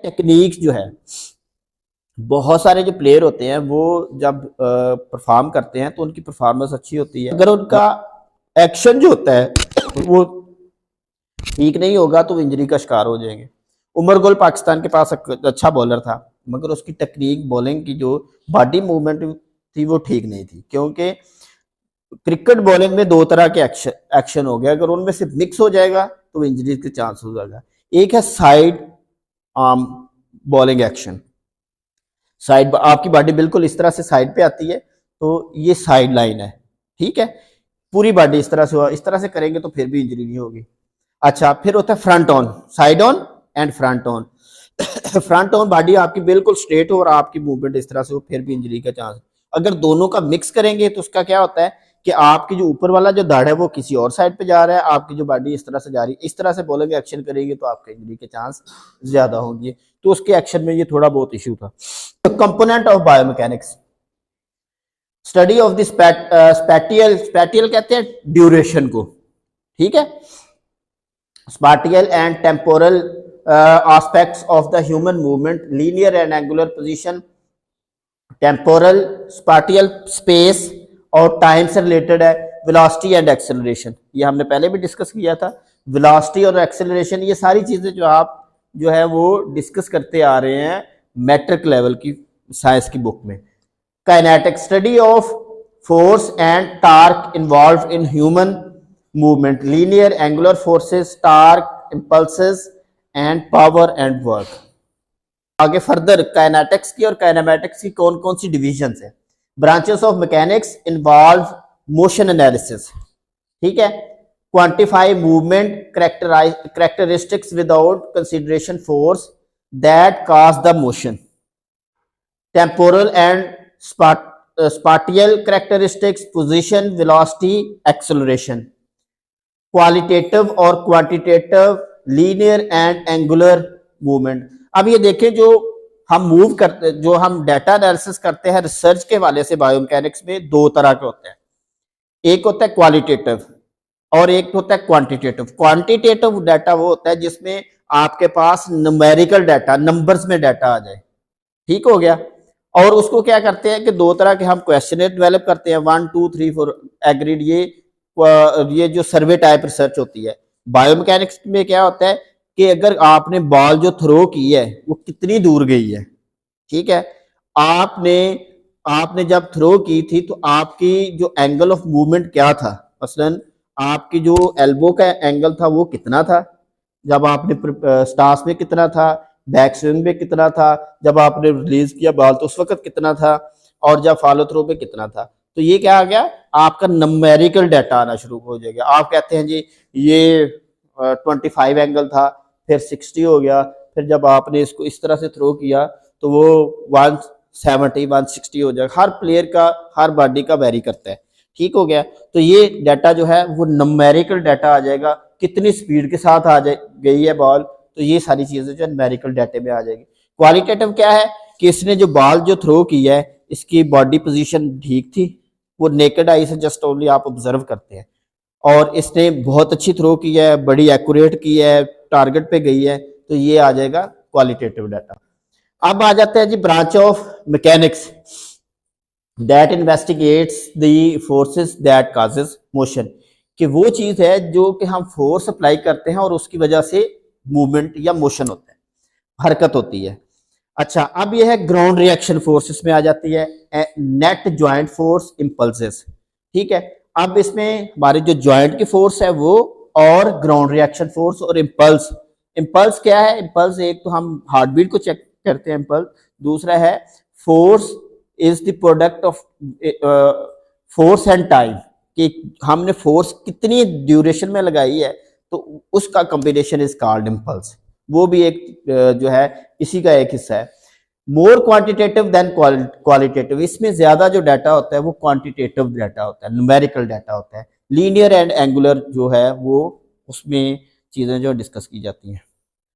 Technique जो है, बहुत सारे जो प्लेयर होते हैं वो जब परफॉर्म करते हैं तो उनकी परफॉर्मेंस अच्छी होती है। अगर उनका एक्शन जो होता है वो ठीक नहीं होगा तो इंजरी का शिकार हो जाएंगे। उमर गुल पाकिस्तान के पास अच्छा बॉलर था, मगर उसकी टेक्निक बॉलिंग की जो बॉडी मूवमेंट थी वो ठीक नहीं थी, क्योंकि क्रिकेट बॉलिंग में दो तरह के एक्शन हो गया, अगर उनमें से मिक्स हो जाएगा तो इंजरी के चांस हो जाएगा। एक है side arm bowling action, side आपकी बॉडी बिल्कुल इस तरह से साइड पे आती है तो ये साइड लाइन है, ठीक है। पूरी बॉडी इस तरह से हुआ, इस तरह से करेंगे तो फिर भी इंजरी नहीं होगी। अच्छा, फिर होता है front on, side on and front on. Front on body आपकी बिल्कुल स्ट्रेट हो और आपकी मूवमेंट इस तरह से हो, फिर भी इंजरी का चांस। अगर दोनों का मिक्स करेंगे तो उसका क्या होता है कि आपकी जो ऊपर वाला जो धड़ है वो किसी और साइड पे जा रहा है, आपकी जो बॉडी इस तरह से जा रही है, इस तरह से बोलेंगे एक्शन करेंगे तो आपके इंजरी के चांस ज्यादा होंगे। तो उसके एक्शन में ये थोड़ा बहुत इशू था। Component of biomechanics, study of the spatial कहते हैं ड्यूरेशन को, ठीक है। Spatial and temporal aspects of the human movement, linear and angular position, temporal spatial space और टाइम से रिलेटेड है। वेलोसिटी एंड एक्सेलरेशन, ये हमने पहले भी डिस्कस किया था। वेलोसिटी और एक्सेलरेशन ये सारी चीजें जो आप जो है वो डिस्कस करते आ रहे हैं मैट्रिक लेवल की साइंस की बुक में। Kinetic, study of force and torque involve in human movement, linear angular forces, torque, impulses and power and work. आगे फर्दर काइनेटिक्स की और काइनेमेटिक्स की कौन कौन सी डिविजन्स है। Branches of mechanics involve motion analysis, ठीक है। Quantify movement characteristics without consideration force that cause the motion, temporal and spatial characteristics, position, velocity, acceleration. Qualitative और quantitative, linear and angular movement. अब ये देखें, जो हम मूव करते, जो हम डाटा एनालिसिस करते हैं रिसर्च के हवाले से बायोमैकेनिक्स में, दो तरह के होते हैं। एक होता है क्वालिटेटिव और एक होता है क्वांटिटेटिव। क्वांटिटेटिव डाटा वो होता है जिसमें आपके पास न्यूमेरिकल डाटा, नंबर्स में डाटा आ जाए, ठीक हो गया। और उसको क्या करते हैं कि दो तरह के हम क्वेश्चनर डेवलप करते हैं, 1 2 3 4 एग्रीड, ये जो सर्वे टाइप रिसर्च होती है। बायोमैकेनिक्स में क्या होता है कि अगर आपने बॉल जो थ्रो की है वो कितनी दूर गई है, ठीक है। आपने जब थ्रो की थी तो आपकी जो एंगल ऑफ मूवमेंट क्या था, मसलन आपकी जो एल्बो का एंगल था वो कितना था, जब आपने स्टांस में कितना था, बैक स्विंग में कितना था, जब आपने रिलीज किया बॉल तो उस वक्त कितना था, और जब फॉलो थ्रो पे कितना था। तो ये क्या आ गया, आपका नंबरिकल डाटा आना शुरू हो जाएगा। आप कहते हैं जी ये 25 एंगल था, फिर 60 हो गया, फिर जब आपने इसको इस तरह से थ्रो किया तो वो 170 160 हो जाएगा। हर प्लेयर का, हर बॉडी का वेरी करता है, ठीक हो गया। तो ये डाटा जो है वो न्यूमेरिकल डाटा आ जाएगा, कितनी स्पीड के साथ आ गई है बॉल, तो ये सारी चीजें जो न्यूमेरिकल डाटे में आ जाएगी। क्वालिटेटिव क्या है कि इसने जो बॉल जो थ्रो की है इसकी बॉडी पोजीशन ठीक थी, वो नेकेड आई से जस्ट ओनली आप ऑब्जर्व करते हैं, और इसने बहुत अच्छी थ्रो की है, बड़ी एक्यूरेट की है, टारगेट पे गई है, तो ये आ जाएगा क्वालिटेटिव डाटा। अब आ जाता है जी branch of mechanics that investigates the forces that causes motion, कि वो चीज है जो कि हम फोर्स अप्लाई करते हैं और उसकी वजह से मूवमेंट या मोशन होता है, हरकत होती है। अच्छा, अब ये है ग्राउंड रिएक्शन फोर्स, इसमें आ जाती है नेट ज्वाइंट फोर्स, इंपल्सेस, ठीक है। अब इसमें हमारे जो ज्वाइंट की फोर्स है वो, और ग्राउंड रिएक्शन फोर्स और इम्पल्स। इम्पल्स क्या है, इम्पल्स एक तो हम हार्ट बीट को चेक करते हैं इम्पल्स, दूसरा है force is the product of force and time, कि हमने फोर्स कितनी ड्यूरेशन में लगाई है तो उसका कॉम्बिनेशन इज कॉल्ड इम्पल्स। वो भी एक जो है इसी का एक हिस्सा है। मोर क्वांटिटेटिव देन क्वालिटेटिव, इसमें ज्यादा जो डाटा होता है वो क्वांटिटेटिव डाटा होता है, न्यूमेरिकल डाटा होता है। लीनियर एंड एंगुलर जो है वो उसमें चीजें जो डिस्कस की जाती हैं।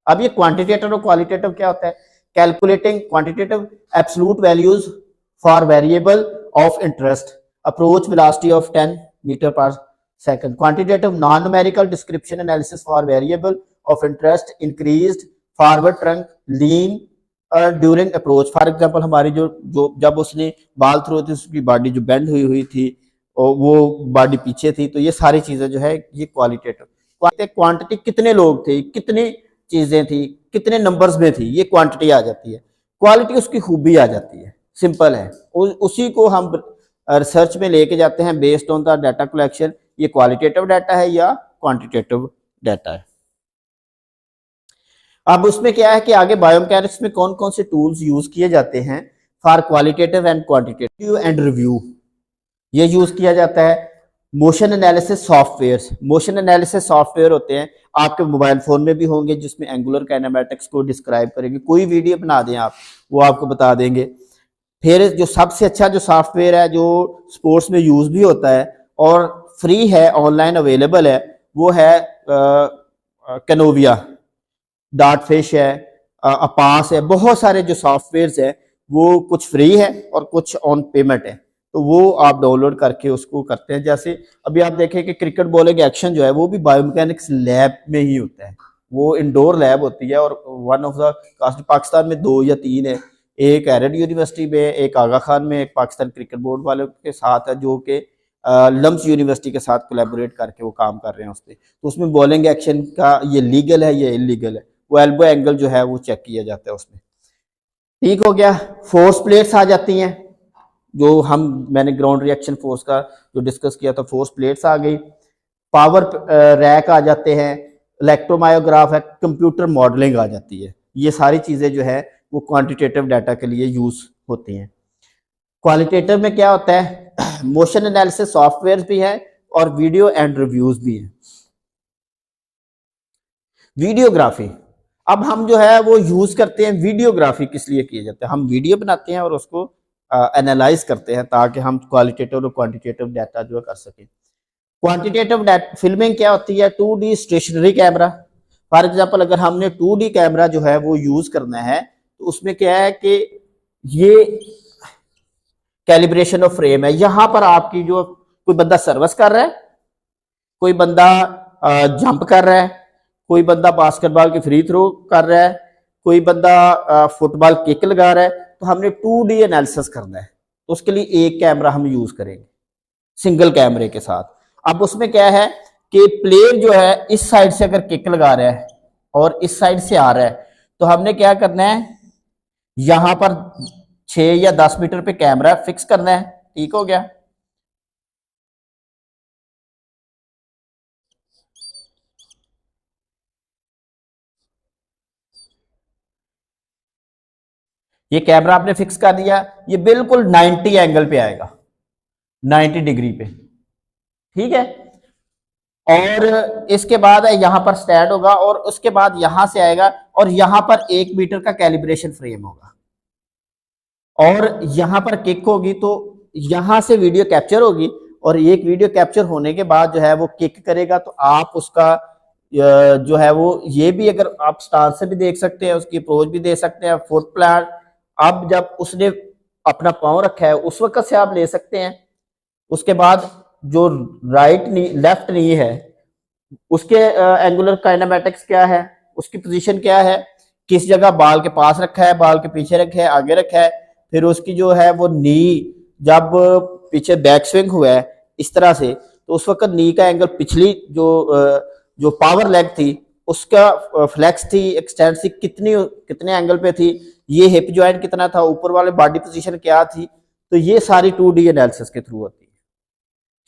अब ये क्वांटिटेटिव और क्वालिटेटिव क्या होता है, calculating quantitative absolute values for variable of interest, approach velocity of 10 metre पर second. Quantitative non numerical description analysis for variable of interest, increased forward trunk, lean during approach. For example हमारी जो जो जब उसने बाल थ्रो थे उसकी body जो बेंड हुई हुई थी और वो बॉडी पीछे थी, तो ये सारी चीजें जो है ये क्वालिटेटिव। क्वांटिटी कितने लोग थे, कितनी चीजें थी, कितने नंबर्स में थी, ये क्वांटिटी आ जाती है। क्वालिटी उसकी खूबी आ जाती है, सिंपल है। उसी को हम रिसर्च में लेके जाते हैं based on the data collection. ये क्वालिटेटिव डाटा है या क्वांटिटेटिव डाटा है। अब उसमें क्या है कि आगे बायोमैकेनिक्स में कौन कौन से टूल्स यूज किए जाते हैं for qualitative and quantitative and review. ये यूज किया जाता है motion analysis software. Motion analysis software होते हैं, आपके मोबाइल फोन में भी होंगे, जिसमें एंगुलर काइनेमैटिक्स को डिस्क्राइब करेंगे। कोई वीडियो बना दें आप, वो आपको बता देंगे। फिर जो सबसे अच्छा जो सॉफ्टवेयर है जो स्पोर्ट्स में यूज भी होता है और फ्री है, ऑनलाइन अवेलेबल है, वो है कैनोविया, डार्टफिश है, अपास है। बहुत सारे जो सॉफ्टवेयर्स है वो कुछ फ्री है और कुछ ऑन पेमेंट है, तो वो आप डाउनलोड करके उसको करते हैं। जैसे अभी आप देखें कि क्रिकेट बॉलिंग एक्शन जो है वो भी बायोमैकेनिक्स लैब में ही होता है, वो इंडोर लैब होती है। और वन ऑफ द पाकिस्तान में 2 या 3 है, एक एरड यूनिवर्सिटी में, एक आगा खान में, एक पाकिस्तान क्रिकेट बोर्ड वालों के साथ है, जो कि लम्स यूनिवर्सिटी के साथ कोलैबोरेट करके वो काम कर रहे हैं उस पर। तो उसमें बॉलिंग एक्शन का ये लीगल है, ये इलीगल है, वो एल्बो एंगल जो है वो चेक किया जाता है उसमें। ठीक हो गया। फोर्स प्लेट्स आ जाती हैं, जो मैंने ग्राउंड रिएक्शन फोर्स का जो डिस्कस किया था, फोर्स प्लेट्स आ गई। पावर रैक आ जाते हैं, इलेक्ट्रोमायोग्राफ है, कंप्यूटर मॉडलिंग आ जाती है। ये सारी चीजें जो है वो क्वांटिटेटिव डाटा के लिए यूज होती हैं। क्वालिटेटिव में क्या होता है, मोशन एनालिसिस सॉफ्टवेयर भी है और वीडियो एंड रिव्यूज भी है। वीडियोग्राफी, अब हम जो है वो यूज करते हैं। वीडियोग्राफी किस लिए किए जाते हैं, हम वीडियो बनाते हैं और उसको एनालाइज करते हैं ताकि हम क्वालिटेटिव और क्वांटिटेटिव डाटा जो कर सकें। क्वांटिटेटिव फिल्मिंग क्या होती है, 2D stationery camera. For example अगर हमने 2D कैमरा जो है वो यूज करना है, तो उसमें क्या है कि ये कैलिब्रेशन ऑफ फ्रेम है। यहां पर आपकी जो कोई बंदा सर्विस कर रहा है, कोई बंदा जंप कर रहा है, कोई बंदा बास्केटबॉल की फ्री थ्रो कर रहा है, कोई बंदा फुटबॉल किक लगा रहा है, तो हमने 2D एनालिसिस करना है, तो उसके लिए एक कैमरा हम यूज करेंगे सिंगल कैमरे के साथ। अब उसमें क्या है कि प्लेयर जो है इस साइड से अगर किक लगा रहा है और इस साइड से आ रहा है, तो हमने क्या करना है, यहां पर 6 या 10 मीटर पे कैमरा फिक्स करना है। ठीक हो गया। ये कैमरा आपने फिक्स कर दिया, ये बिल्कुल 90 एंगल पे आएगा, 90 डिग्री पे। ठीक है। और इसके बाद यहां पर स्टैंड होगा और उसके बाद यहां से आएगा और यहां पर 1 मीटर का कैलिब्रेशन फ्रेम होगा और यहां पर किक होगी, तो यहां से वीडियो कैप्चर होगी और एक वीडियो कैप्चर होने के बाद जो है वो किक करेगा, तो आप उसका जो है वो ये भी अगर आप स्टार से भी देख सकते हैं, उसकी अप्रोच भी दे सकते हैं, फुट प्लान। अब जब उसने अपना पांव रखा है उस वक्त से आप ले सकते हैं। उसके बाद जो राइट नी लेफ्ट नी है उसके एंगुलर काइनेमैटिक्स क्या है, उसकी पोजीशन क्या है, किस जगह बाल के पास रखा है, बाल के पीछे रखा है, आगे रखा है। फिर उसकी जो है वो नी जब पीछे बैक स्विंग हुआ है इस तरह से, तो उस वक्त नी का एंगल पिछली जो पावर लेग थी उसका फ्लेक्स थी, एक्सटेंड थी, कितने एंगल पे थी, ये हिप ज्वाइंट कितना था, ऊपर वाले बॉडी पोजीशन क्या थी। तो ये सारी 2D एनालिसिस के थ्रू होती है।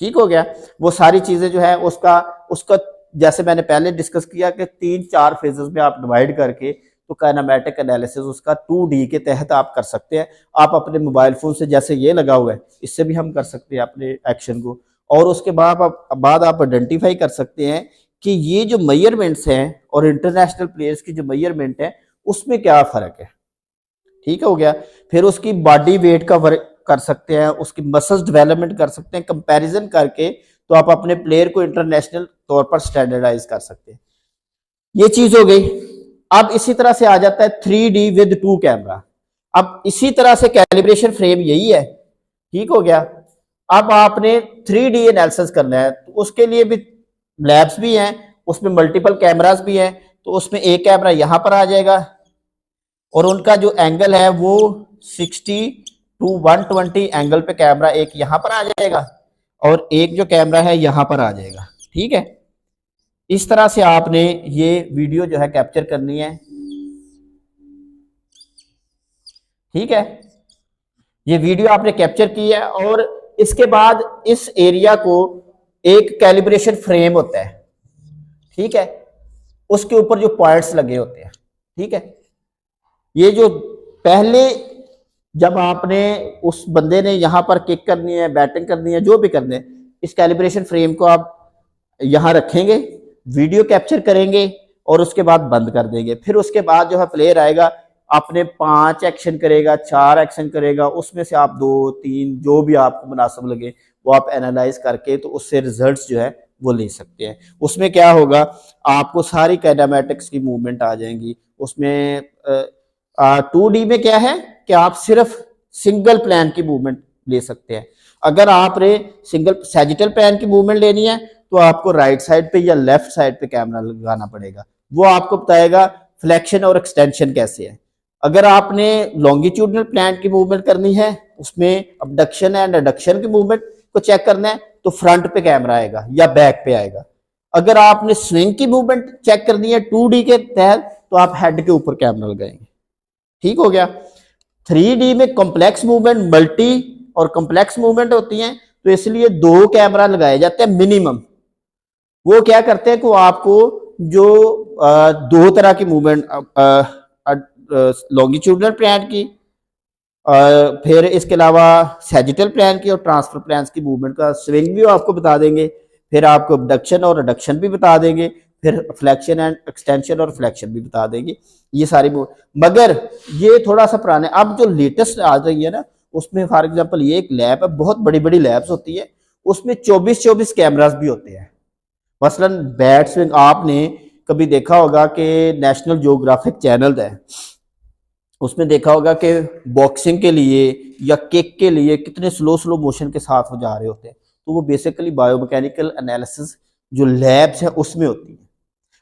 ठीक हो गया। वो सारी चीजें जो है उसका उसका जैसे मैंने पहले डिस्कस किया कि 3-4 फेजेस में आप डिवाइड करके तो काइनेमैटिक एनालिसिस उसका 2D के तहत आप कर सकते हैं। आप अपने मोबाइल फोन से जैसे ये लगा हुआ है इससे भी हम कर सकते हैं अपने एक्शन को। और उसके बाद आप आइडेंटिफाई कर सकते हैं कि ये जो मेजरमेंट्स हैं और इंटरनेशनल प्लेयर्स की जो मेजरमेंट है उसमें क्या फर्क है। ठीक हो गया। फिर उसकी बॉडी वेट का वर्क कर सकते हैं, उसकी मसल्स डेवलपमेंट कर सकते हैं, कंपैरिजन करके तो आप अपने प्लेयर को इंटरनेशनल तौर पर स्टैंडर्डाइज कर सकते हैं। ये चीज हो गई। अब इसी तरह से आ जाता है 3D विद 2 कैमरा। अब इसी तरह से कैलिब्रेशन फ्रेम यही है। ठीक हो गया। अब आपने 3D एनालिसिस करना है, तो उसके लिए भी लैब्स भी हैं, उसमें मल्टीपल कैमरास भी हैं। तो उसमें एक कैमरा यहां पर आ जाएगा, और उनका जो एंगल है वो 60 to 120 एंगल पे कैमरा एक यहां पर आ जाएगा और एक जो कैमरा है यहां पर आ जाएगा। ठीक है, इस तरह से आपने ये वीडियो जो है कैप्चर करनी है। ठीक है, ये वीडियो आपने कैप्चर की है और इसके बाद इस एरिया को एक कैलिब्रेशन फ्रेम होता है, ठीक है, उसके ऊपर जो पॉइंट्स लगे होते हैं। ठीक है, ये जो पहले जब आपने उस बंदे ने यहां पर किक करनी है, बैटिंग करनी है, जो भी करने, इस कैलिब्रेशन फ्रेम को आप यहां रखेंगे, वीडियो कैप्चर करेंगे और उसके बाद बंद कर देंगे। फिर उसके बाद जो है प्लेयर आएगा, आपने 5 एक्शन करेगा, 4 एक्शन करेगा, उसमें से आप 2-3 जो भी आपको मुनासिब लगे वो आप एनालाइज करके तो उससे रिजल्ट्स जो है वो ले सकते हैं। उसमें क्या होगा, आपको सारी काइनेमैटिक्स की मूवमेंट आ जाएंगी। उसमें 2D में क्या है कि आप सिर्फ सिंगल प्लान की मूवमेंट ले सकते हैं। अगर आपने सिंगल सैजिटल प्लान की मूवमेंट लेनी है तो आपको राइट साइड पे या लेफ्ट साइड पे कैमरा लगाना पड़ेगा, वो आपको बताएगा फ्लेक्शन और एक्सटेंशन कैसे है। अगर आपने लॉन्गिट्यूडनल प्लान की मूवमेंट करनी है, उसमें अबडक्शन एंड एडक्शन की मूवमेंट को चेक करना है तो फ्रंट पे कैमरा आएगा या बैक पे आएगा। अगर आपने स्विंग की मूवमेंट चेक करनी है 2D के तहत तो आप हेड के ऊपर कैमरा लगाएंगे। ठीक हो गया। 3D में कॉम्प्लेक्स मूवमेंट, मल्टी और कॉम्प्लेक्स मूवमेंट होती हैं, तो इसलिए 2 कैमरा लगाए जाते हैं मिनिमम। वो क्या करते हैं कि वो आपको जो 2 तरह की मूवमेंट, लॉन्गिट्यूडनल प्लान की, फिर इसके अलावा सैजिटल प्लान की और ट्रांसफर प्लान की मूवमेंट का स्विंग भी आपको बता देंगे, फिर आपको अबडक्शन और रिडक्शन भी बता देंगे, फिर फ्लेक्शन एंड एक्सटेंशन और फ्लेक्शन भी बता देंगे, ये सारी मगर ये थोड़ा सा पुराने, अब जो लेटेस्ट आ रही है ना, उसमें फॉर एग्जांपल ये एक लैब है, बहुत बड़ी बड़ी लैब्स होती है, उसमें 24-24 कैमरास भी होते हैं। मसलन बैट स्विंग आपने कभी देखा होगा कि नेशनल ज्योग्राफिक चैनल है, उसमें देखा होगा कि बॉक्सिंग के लिए या किक के लिए कितने स्लो स्लो मोशन के साथ वो जा रहे होते हैं, तो वो बेसिकली बायोमैकेनिकल एनालिसिस जो लैब्स है उसमें होती है।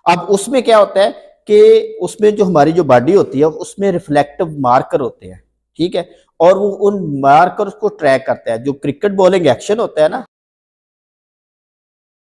अब उसमें क्या होता है कि उसमें जो हमारी जो बॉडी होती है उसमें रिफ्लेक्टिव मार्कर होते हैं। ठीक है, और वो उन मार्कर्स को ट्रैक करता है। जो क्रिकेट बॉलिंग एक्शन होता है ना,